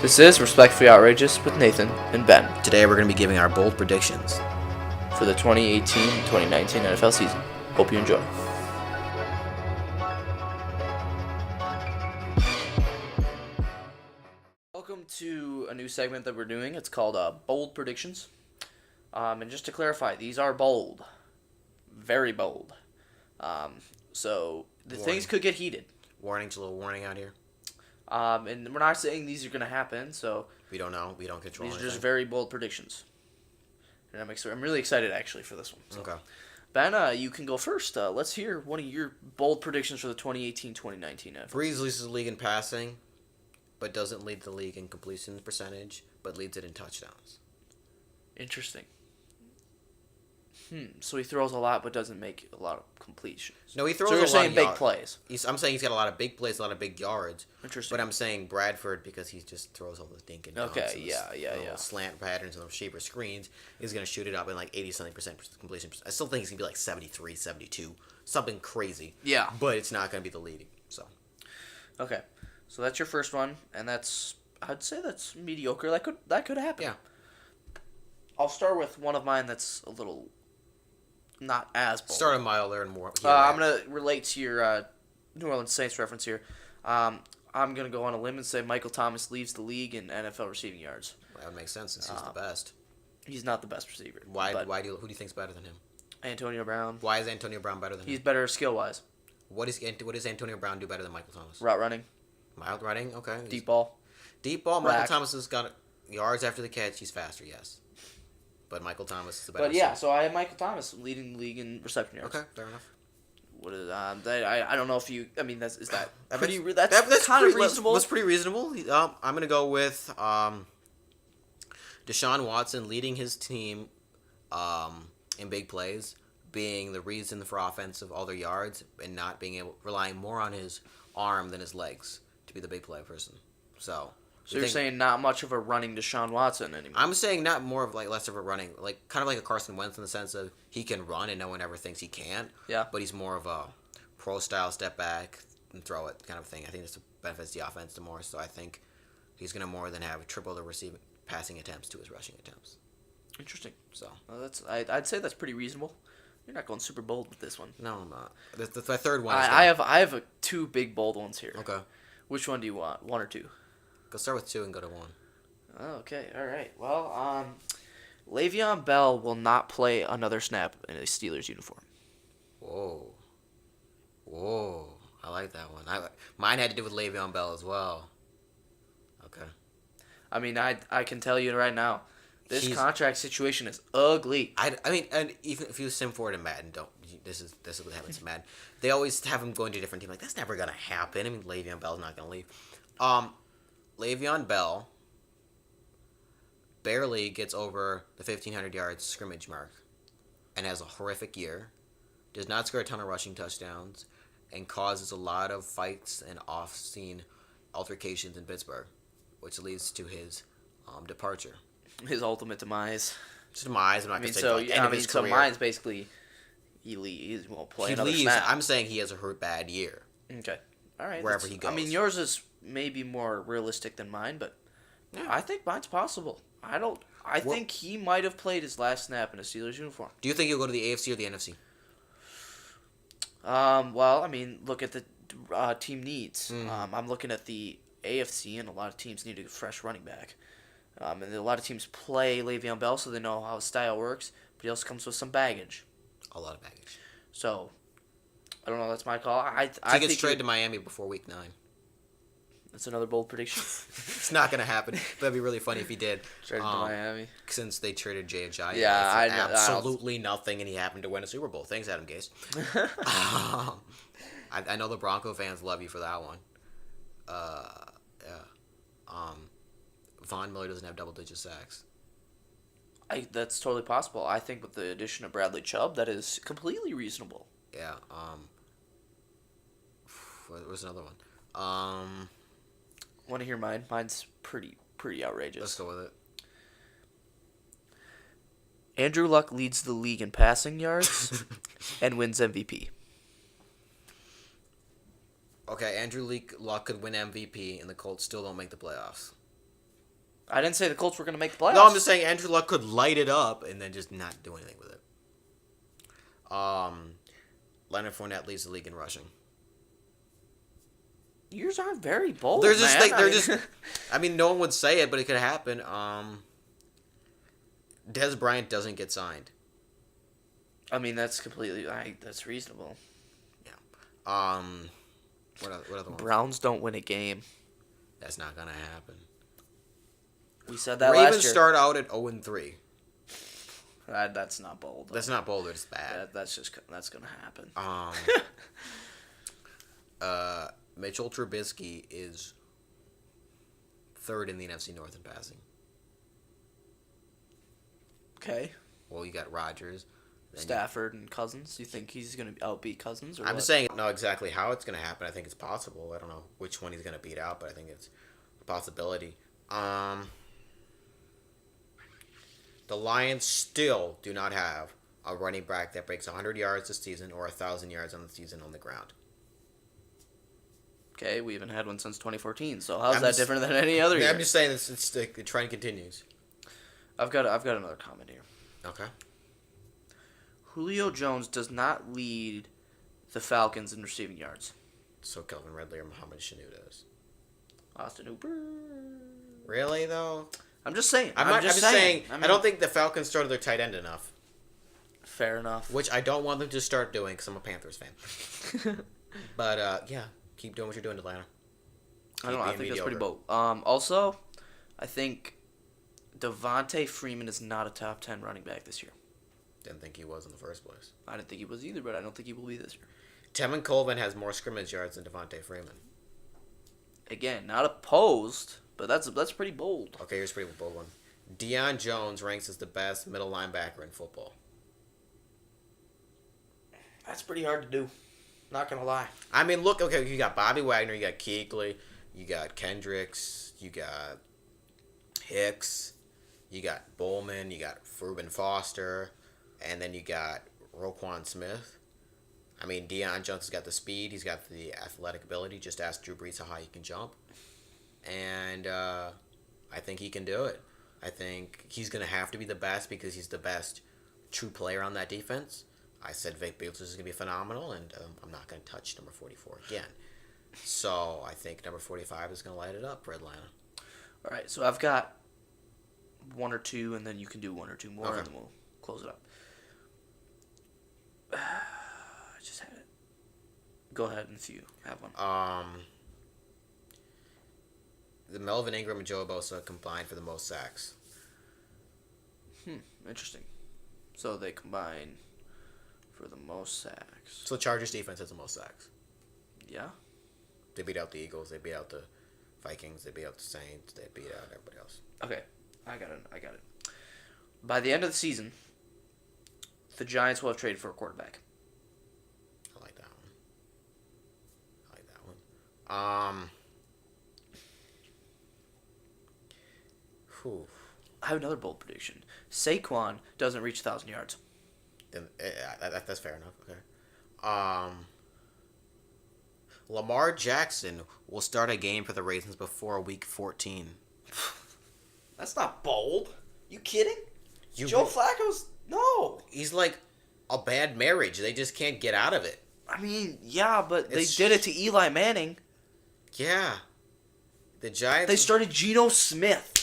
This is Respectfully Outrageous with Nathan and Ben Today we're going to be giving our bold predictions. for the 2018-2019 NFL season. Hope you enjoy. Welcome to a new segment that we're doing. It's called Bold Predictions. And just to clarify, these are bold. Very bold. So the Warning. things could get heated. Warning, a little warning out here. And we're not saying these are going to happen, so We don't know. We don't control these are anything. just very bold predictions. And I'm really excited, actually, for this one. So. Okay. Ben, you can go first. Let's hear one of your bold predictions for the 2018-2019 NFL. Breeze leads the league in passing, but doesn't lead the league in completion percentage, but leads it in touchdowns. Interesting. So he throws a lot, but doesn't make a lot of completions. No, he throws So a you're lot saying of big yards. plays. I'm saying he's got a lot of big plays, a lot of big yards. Interesting. But I'm saying Bradford because he just throws all the dinking dunks Okay, and yeah. slant patterns and those shaper screens. He's going to shoot it up in like 80-something% completion. I still think he's going to be like 73, 72, something crazy. Yeah. But it's not going to be the leading. So Okay. So that's your first one, and I'd say that's mediocre. That could happen. yeah. I'll start with one of mine that's a little not as bold. Start a milder and more. I'm going to relate to your New Orleans Saints reference here. I'm going to go on a limb and say Michael Thomas leads the league in NFL receiving yards. That would make sense since he's the best. He's not the best receiver. Who but do you think's better than him? Antonio Brown. Why is Antonio Brown better than He's him? better skill-wise. What does Antonio Brown do better than Michael Thomas? Route running, Mild running, okay. deep ball. Deep ball. Michael Rack. Thomas has got yards after the catch. He's faster, yes. But Michael Thomas is the better. But yeah, receiver. so I have Michael Thomas leading the league in reception yards. Okay, fair enough. What is I don't know if you. I mean, is that pretty? That's That's kind of pretty- reasonable. That's pretty reasonable. I'm gonna go with Deshaun Watson leading his team in big plays, being the reason for offensive all their yards, and not relying more on his arm than his legs to be the big play person. So you're saying not much of a running Deshaun Watson anymore. I'm saying not more of less of a running, kind of like a Carson Wentz in the sense of he can run and no one ever thinks he can't. Yeah. But he's more of a pro style step back and throw it kind of thing. I think this benefits the offense to more. So I think he's gonna more than have triple the receiving passing attempts to his rushing attempts. Interesting. So Well, I'd say that's pretty reasonable. You're not going super bold with this one. no, I'm not. The third one. I have two big bold ones here. Okay. Which one do you want? One or two? Go start with 2 and go to 1. Okay. All right. Well, Le'Veon Bell will not play another snap in a Steelers uniform. Whoa. I like that one. Mine had to do with Le'Veon Bell as well. Okay. I mean, I can tell you right now, this He's- contract situation is ugly. I mean, and even if you sim forward in Madden, this is what happens in Madden. They always have him going to a different team. Like, that's never gonna happen. I mean, Le'Veon Bell's not gonna leave. Le'Veon Bell barely gets over the 1,500 yards scrimmage mark, and has a horrific year. Does not score a ton of rushing touchdowns, and causes a lot of fights and off-scene altercations in Pittsburgh, which leads to his departure. His ultimate demise. Just demise. I'm not I mean, gonna say so end of his so career. mine's basically he leaves. He won't play He another leaves. snap. I'm saying he has a bad year. Okay. All right. Wherever that's- he goes. I mean, yours is maybe more realistic than mine, but Yeah. I think mine's possible. I think he might have played his last snap in a Steelers uniform. Do you think he'll go to the AFC or the NFC? Well, I mean, look at the team needs. Mm-hmm. I'm looking at the AFC, and a lot of teams need a fresh running back. And a lot of teams play Le'Veon Bell, so they know how his style works. But he also comes with some baggage. A lot of baggage. So, I don't know. That's my call. I He gets think traded to Miami before Week 9. that's another bold prediction. It's not gonna happen. That'd be really funny if he did. Traded to Miami. Since they traded Jay Ajayi Yeah, for I know. absolutely nothing, and he happened to win a Super Bowl. Thanks, Adam Gase. I know the Bronco fans love you for that one. Yeah. Von Miller doesn't have double-digit sacks. That's totally possible. I think with the addition of Bradley Chubb, that is completely reasonable. Yeah. Where's another one? Want to hear mine? Mine's pretty outrageous. Let's go with it. Andrew Luck leads the league in passing yards and wins MVP. Okay, Andrew Luck could win MVP, and the Colts still don't make the playoffs. I didn't say the Colts were going to make the playoffs. No, I'm just saying Andrew Luck could light it up and then just not do anything with it. Leonard Fournette leads the league in rushing. Yours aren't very bold, They're just man. like they're just. I mean, no one would say it, but it could happen. Des Bryant doesn't get signed. I mean, that's completely. That's reasonable. Yeah. What other one? Browns don't win a game. That's not gonna happen. We said that Ravens last year. start out at 0-3. That's not bold. That's not bold. It's bad. That's gonna happen. Mitchell Trubisky is third in the NFC North in passing. Okay. Well, you got Rodgers. Stafford and Cousins. You think he's gonna outbeat Cousins? Or I'm what? just saying, I don't know exactly how it's going to happen. I think it's possible. I don't know which one he's going to beat out, but I think it's a possibility. The Lions still do not have a running back that breaks 100 yards this season or 1,000 yards on the season on the ground. Okay, we haven't had one since 2014. So how's that different than any other year? I'm just saying the trend continues. I've got another comment here. Okay. Julio Jones does not lead the Falcons in receiving yards. So Kelvin Ridley or Mohamed Sanu does. Austin Hooper. Really though? I'm just saying. I'm just saying. I mean, I don't think the Falcons started their tight end enough. Fair enough. Which I don't want them to start doing because I'm a Panthers fan. But yeah, keep doing what you're doing, Atlanta. I don't know. I think that's pretty bold. Also, I think Devontae Freeman is not a top 10 running back this year. Didn't think he was in the first place. I didn't think he was either, but I don't think he will be this year. Tevin Coleman has more scrimmage yards than Devontae Freeman. Again, not opposed, but that's pretty bold. Okay, here's a pretty bold one. Deion Jones ranks as the best middle linebacker in football. That's pretty hard to do. Not gonna lie. I mean, look, okay, you got Bobby Wagner, you got Kuechly, you got Kendricks, you got Hicks, you got Bowman, you got Reuben Foster, and then you got Roquan Smith. I mean, Deion Jones has got the speed. He's got the athletic ability. Just ask Drew Brees how high he can jump. And I think he can do it. I think he's going to have to be the best because he's the best true player on that defense. I said Vic Beals is going to be phenomenal, and I'm not going to touch number 44 again. So I think number 45 is going to light it up for Atlanta. All right, so I've got one or two, and then you can do one or two more, Okay. and then we'll close it up. I just had it. Go ahead if you have one. The Melvin Ingram and Joe Bosa combined for the most sacks. Interesting. So they combine for the most sacks. So the Chargers defense has the most sacks. Yeah? They beat out the Eagles. They beat out the Vikings. They beat out the Saints. They beat out everybody else. Okay. I got it. By the end of the season, the Giants will have traded for a quarterback. I like that one. Whew. I have another bold prediction. Saquon doesn't reach 1,000 yards. Then that's fair enough. Okay. Lamar Jackson will start a game for the Ravens before week 14. That's not bold. You kidding? You- Joe Flacco's... No. He's like a bad marriage. They just can't get out of it. I mean, yeah, but they It's- did it to Eli Manning. Yeah. The Giants. They started Geno Smith.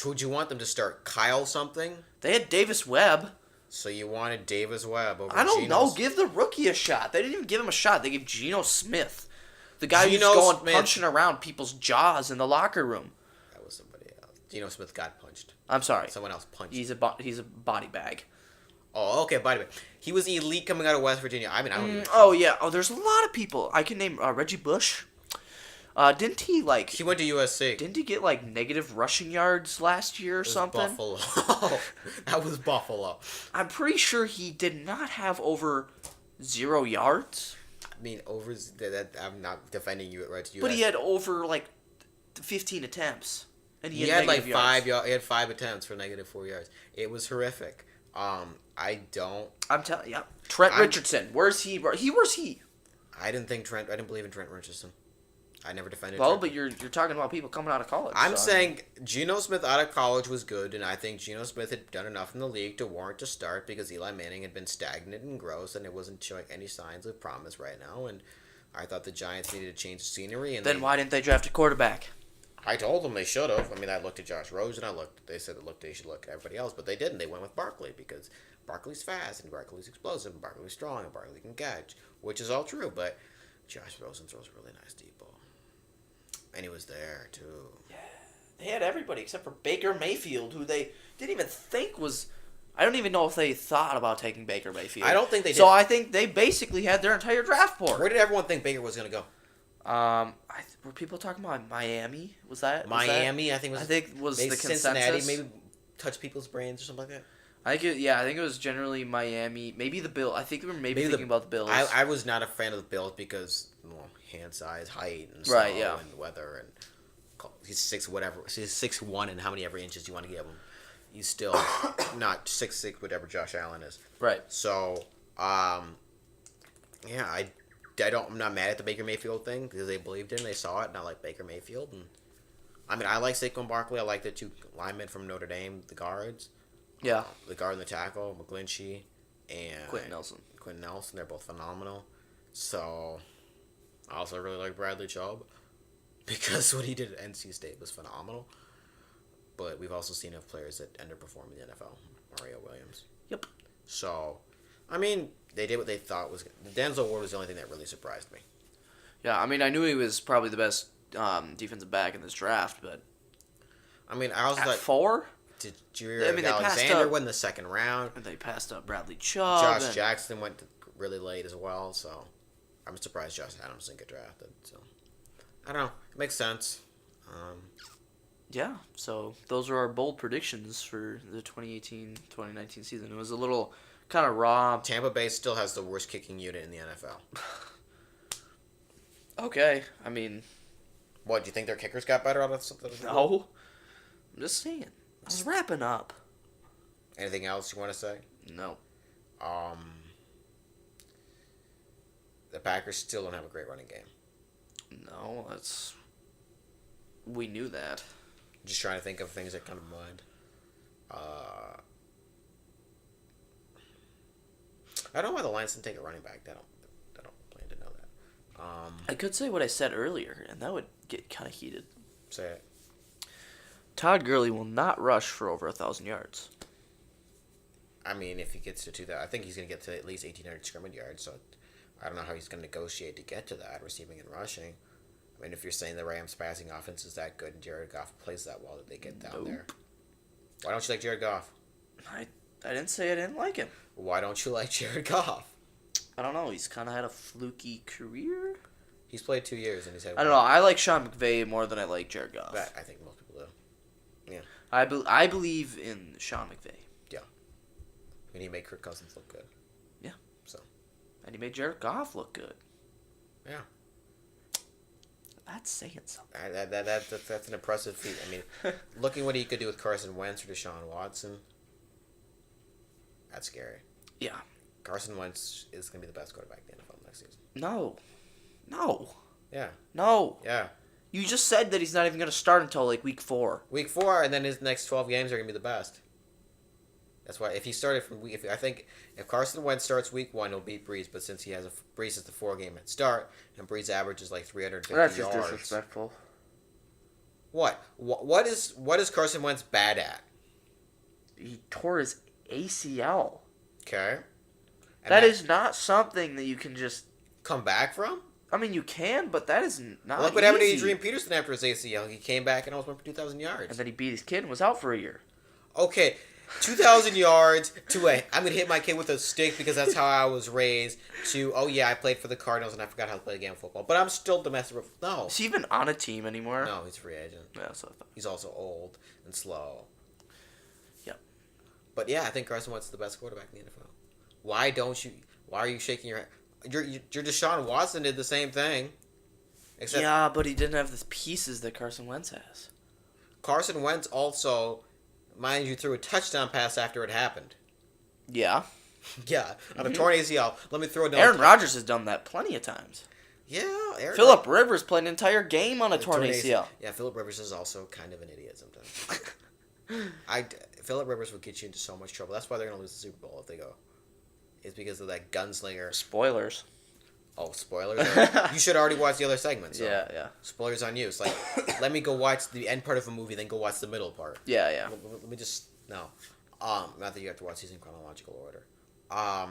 Who'd you want them to start? Kyle something? They had Davis Webb. So you wanted Davis Webb over I don't Geno know. Give the rookie a shot. They didn't even give him a shot. They gave Geno Smith. The guy who's Geno going Smith. punching around people's jaws in the locker room. That was somebody else. Geno Smith got punched. I'm sorry. Someone else punched. He's a body bag. Oh, okay, by the way. He was elite coming out of West Virginia. I mean, I don't even... Oh, yeah. Oh, there's a lot of people. I can name Reggie Bush. Didn't he, like... He went to USC. Didn't he get, like, negative rushing yards last year or something? Buffalo. That was Buffalo. I'm pretty sure he did not have over 0 yards. I mean, over that. I'm not defending you right to you. But he had over, like, 15 attempts. And He had like negative yards. He had 5 attempts for -4 yards. It was horrific. I don't. I'm telling you. Trent Richardson. Where's he? Where's he? I didn't believe in Trent Richardson. I never defended. Well, Trevor. but you're talking about people coming out of college. I'm so, saying Geno Smith out of college was good, and I think Geno Smith had done enough in the league to warrant a start because Eli Manning had been stagnant and gross, and it wasn't showing any signs of promise right now. And I thought the Giants needed to change the scenery. And then why didn't they draft a quarterback? I told them they should have. I mean, I looked at Josh Rosen. They said they should look at everybody else, but they didn't. They went with Barkley because Barkley's fast and Barkley's explosive and Barkley's strong and Barkley can catch, which is all true. But Josh Rosen throws a really nice deep ball, and he was there too. Yeah, they had everybody except for Baker Mayfield, who they didn't even think was. I don't even know if they thought about taking Baker Mayfield. I don't think they did. So I think they basically had their entire draft board. Where did everyone think Baker was going to go? Were people talking about Miami? Was that Miami? I think was the consensus. Cincinnati. Maybe touch people's brains or something like that. I think it was generally Miami. Maybe the Bills. I think they were maybe thinking about the Bills. I was not a fan of the Bills because hand size, height, and snow and weather and he's 6'1" and how many ever inches you want to give him. He's still not 6'6", whatever Josh Allen is. Right. So, yeah, I'm not mad at the Baker Mayfield thing because they believed in it, they saw it, and I like Baker Mayfield. And I mean, I like Saquon Barkley. I like the two linemen from Notre Dame, the guards. Yeah. The guard and the tackle, McGlinchey and Quentin Nelson. They're both phenomenal. So, I also really like Bradley Chubb because what he did at NC State was phenomenal. But we've also seen enough players that underperform in the NFL. Mario Williams. Yep. So, I mean, they did what they thought was good. Denzel Ward was the only thing that really surprised me. Yeah, I mean, I knew he was probably the best defensive back in this draft, but I mean, I was at like 4? Did Jair Alexander win the second round? And they passed up Bradley Chubb. Josh Jackson went really late as well, so I'm surprised Josh Adams didn't get drafted. So I don't know. It makes sense. Yeah, so those are our bold predictions for the 2018-2019 season. It was a little kind of raw. Tampa Bay still has the worst kicking unit in the NFL. Okay, I mean... What, do you think their kickers got better out of something? No. I'm just saying. I was wrapping up. Anything else you want to say? No. The Packers still don't have a great running game. No, that's... We knew that. Just trying to think of things that come to mind. I don't know why the Lions didn't take a running back. I don't plan to know that. I could say what I said earlier, and that would get kind of heated. Say it. Todd Gurley will not rush for over 1,000 yards. I mean, if he gets to 2,000, I think he's going to get to at least 1,800 scrimmage yards. So I don't know how he's going to negotiate to get to that, receiving and rushing. I mean, if you're saying the Rams' passing offense is that good and Jared Goff plays that well, that they get down there. Why don't you like Jared Goff? I didn't say I didn't like him. Why don't you like Jared Goff? I don't know. He's kind of had a fluky career. He's played 2 years and he's had. I don't know. I like Sean McVay more than I like Jared Goff. That, I think most people do. Yeah. I believe in Sean McVay. Yeah. I mean, he made Kirk Cousins look good. Yeah. So. And he made Jared Goff look good. Yeah. That's saying something. That's an impressive feat. I mean, looking what he could do with Carson Wentz or Deshaun Watson, that's scary. Yeah. Carson Wentz is going to be the best quarterback in the NFL next season. No. Yeah. No. Yeah. You just said that he's not even going to start until like week 4. Week 4, and then his next 12 games are going to be the best. That's why if he started from week, I think if Carson Wentz starts week 1, he'll beat Breeze. But since he has Breeze is the 4-game head start, and Breeze averages like 350 That's yards. just disrespectful. What is Carson Wentz bad at? He tore his ACL. Okay. That is not something that you can just come back from. I mean, you can, but that is not Look what happened to Adrian Peterson after his ACL. He came back and almost went for 2,000 yards. And then he beat his kid and was out for a year. Okay, 2,000 yards to I'm going to hit my kid with a stick because that's how I was raised, to, oh yeah, I played for the Cardinals and I forgot how to play the game of football. But I'm still domestic. No. Is he even on a team anymore? No, he's a free agent. Yeah, that's what I thought. He's also old and slow. Yep. But yeah, I think Carson Wentz is the best quarterback in the NFL. Why are you shaking your head? Your Deshaun Watson did the same thing. Except yeah, but he didn't have the pieces that Carson Wentz has. Carson Wentz also, mind you, threw a touchdown pass after it happened. Yeah. Yeah, on a torn ACL. Let me throw another. Aaron Rodgers has done that plenty of times. Yeah, Eric. Philip Rivers played an entire game on a torn ACL. Yeah, Philip Rivers is also kind of an idiot sometimes. Philip Rivers will get you into so much trouble. That's why they're gonna lose the Super Bowl if they go. It's because of that gunslinger. Spoilers. Oh, spoilers! You should already watch the other segments. So. Yeah. Spoilers on you. It's like, let me go watch the end part of a movie, then go watch the middle part. Yeah. Let me just no. Not that you have to watch these in chronological order. All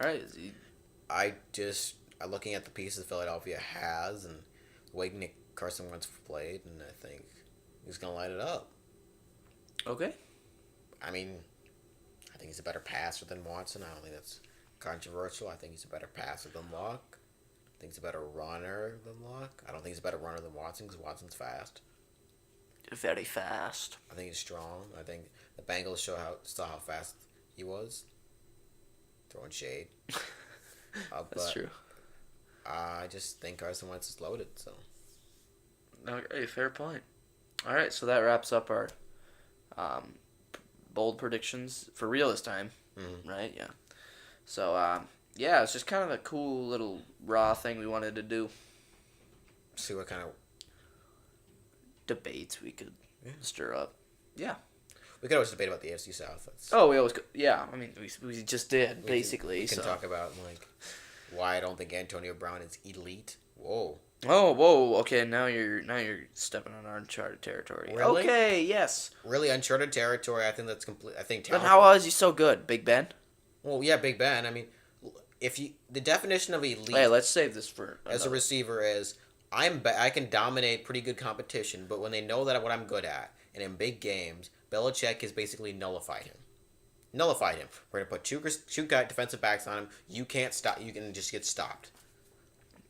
right. I'm looking at the pieces Philadelphia has and the way Nick Carson Wentz played, and I think he's gonna light it up. Okay. I mean, I think he's a better passer than Watson. I don't think that's controversial. I think he's a better passer than Luck. I think he's a better runner than Luck. I don't think he's a better runner than Watson because Watson's fast. Very fast. I think he's strong. I think the Bengals saw how fast he was. Throwing shade. That's true. I just think Carson Wentz is loaded. So. Okay, fair point. All right, so that wraps up our bold predictions for real this time, right? Yeah. So yeah, it's just kind of a cool little raw thing we wanted to do. See what kind of debates we could stir up. Yeah. We could always debate about the AFC South. We always could. Yeah, I mean, we just did, basically. We can talk about, why I don't think Antonio Brown is elite. Whoa. Oh, whoa. Okay, now you're stepping on uncharted territory. Really? Okay, yes. Really uncharted territory. I think that's complete. I think. Then how is he so good, Big Ben? Well, yeah, Big Ben. I mean, the definition of elite. Hey, let's save this for as a receiver is I can dominate pretty good competition, but when they know that what I'm good at, and in big games, Belichick has basically nullified him. We're gonna put two defensive backs on him. You can't stop. You can just get stopped.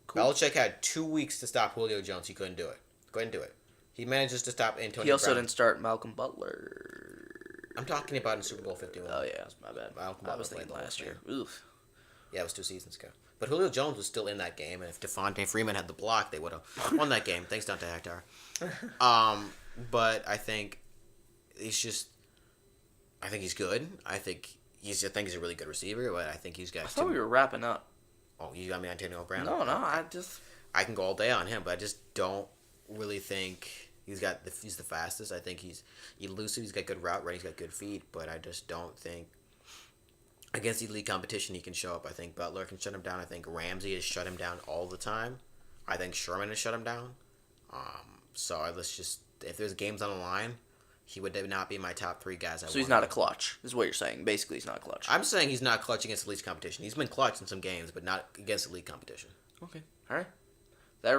Cool. Belichick had 2 weeks to stop Julio Jones. He couldn't do it. He manages to stop Antonio Brown. He also didn't start Malcolm Butler. I'm talking about in Super Bowl 51. Oh, yeah, that's my bad. I was thinking last year. Oof. Yeah, it was 2 seasons ago. But Julio Jones was still in that game, and if Devontae Freeman had the block, they would have won that game. Thanks, Dante Hector. But I think he's just... I think he's good. I think he's a really good receiver, but I think he's got... I thought we were wrapping up. Oh, you got me Antonio Brown? No, I can go all day on him, but I just don't really think he's the fastest. I think he's elusive. He's got good route running. He's got good feet, but I just don't think against elite competition he can show up. I think Butler can shut him down. I think Ramsey has shut him down all the time. I think Sherman has shut him down. If there's games on the line, he would not be my top 3 guys. So he's not a clutch, is what you're saying. Basically, he's not a clutch. I'm saying he's not clutch against elite competition. He's been clutch in some games, but not against elite competition. Okay, all right. That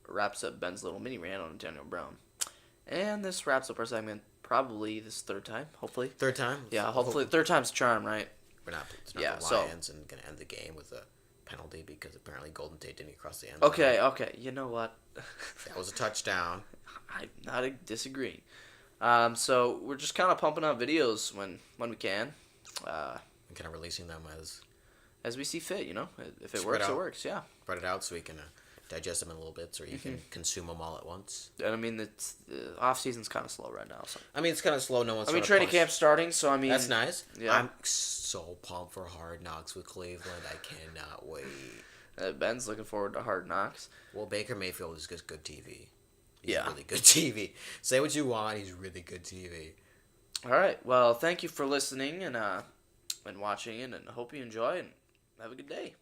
wraps up Ben's little mini rant on Antonio Brown. And this wraps up our segment probably this third time, hopefully. Thd time? Yeah, hopefully. Third time's a charm, right? It's not the Lions and going to end the game with a penalty because apparently Golden Tate didn't cross the end line. Okay. You know what? That was a touchdown. I'm not disagreeing. So we're just kind of pumping out videos when we can. And kind of releasing them as we see fit, If it works, it works, yeah. Spread it out so we can digest them in little bits, or you can consume them all at once. And I mean, the off season's kind of slow right now. So. I mean, it's kind of slow. No one's. Training camp's starting, so I mean. That's nice. Yeah. I'm so pumped for Hard Knocks with Cleveland. I cannot wait. Ben's looking forward to Hard Knocks. Well, Baker Mayfield is just good TV. He's really good TV. Say what you want. He's really good TV. All right. Well, thank you for listening and watching it, and I hope you enjoy and have a good day.